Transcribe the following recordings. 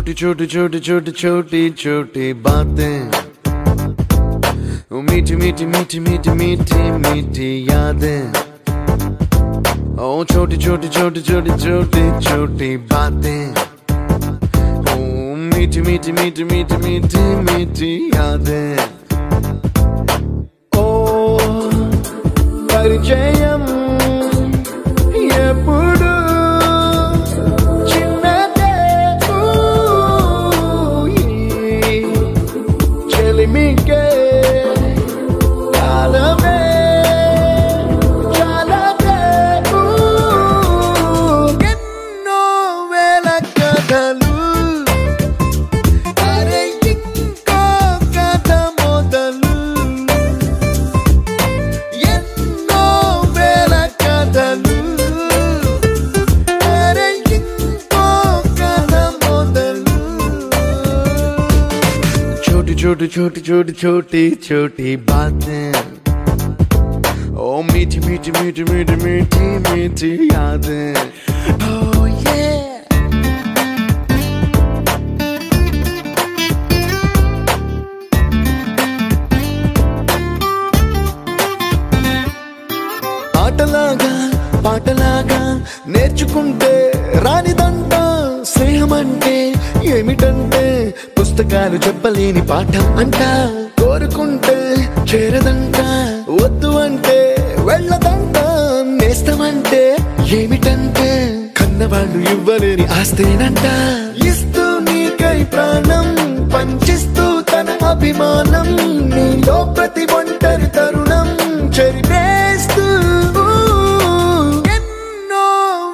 छोटी छोटी छोटी छोटी छोटी छोटी बातें, मीठी मीठी मीठी मीठी मीठी मीठी यादें। ओ छोटी छोटी छोटी छोटी छोटी छोटी बातें, ओ मीठी मीठी मीठी मीठी मीठी मीठी यादें। ओ परिचयम ఎప్పుడు చిన్నదే చెలిమికే కాలమే చాలదే ఎన్నో వేల కథలు అరే ఇంకో కథ మొదలు ఎన్నో వేల కథలు छोटी छोटी छोटी छोटी छोटी बातें, ओ मीठी मीठी मीठी मीठी मीठी मीठी यादें। Oh yeah। ఆటలాగా పాటలాగా నేర్చుకుంటే రానిదంట స్నేహమంటే ఏమిటంటే పుస్తకాలు చెప్పలేని పాఠం అంట కోరుకుంటే చేరదంట వద్దు అంటే వెళ్ళదంట నేస్తమంటే ఏమిటంటే కన్నవాళ్ళు ఇవ్వలేని ఆస్తేనంట ఇస్తూ నీకై ప్రాణం పంచిస్తూ తన అభిమానం నీలో ప్రతి ఒంటరి తరుణం చెరిపేస్తూ ఎన్నో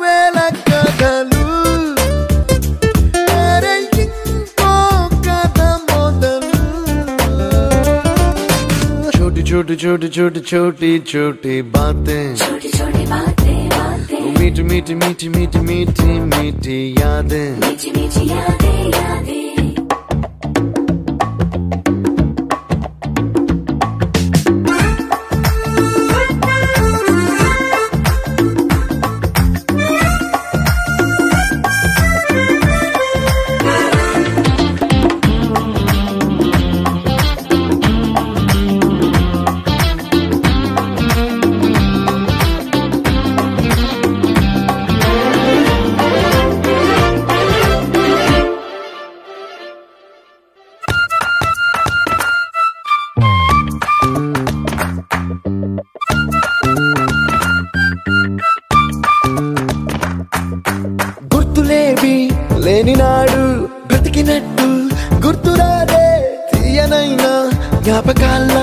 వేల కథలు छोटी छोटी छोटी छोटी छोटी बातें, छोटी छोटी बातें बातें, मीठी मीठी मीठी मीठी मीठी मीठी यादें, मीठी मीठी यादें यादें। గుర్తులేవి లేని నాడు బ్రతికినట్టు గుర్తురాదే తీయనైనా జ్ఞాపకాల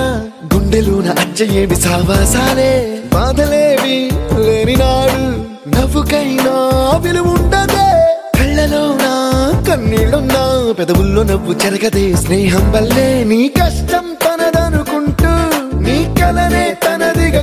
గుండెలోన అచ్చయేవి సావాసాలే బాధలేవి లేని నాడు నవ్వుకైనా విలువుండదే కళ్ళలోనా కన్నీళ్ళున్నా పెదవుల్లో నవ్వు చెరగదే స్నేహం వల్లే నీ కష్టం తనదనుకుంటూ నీ కలనే తనదిగా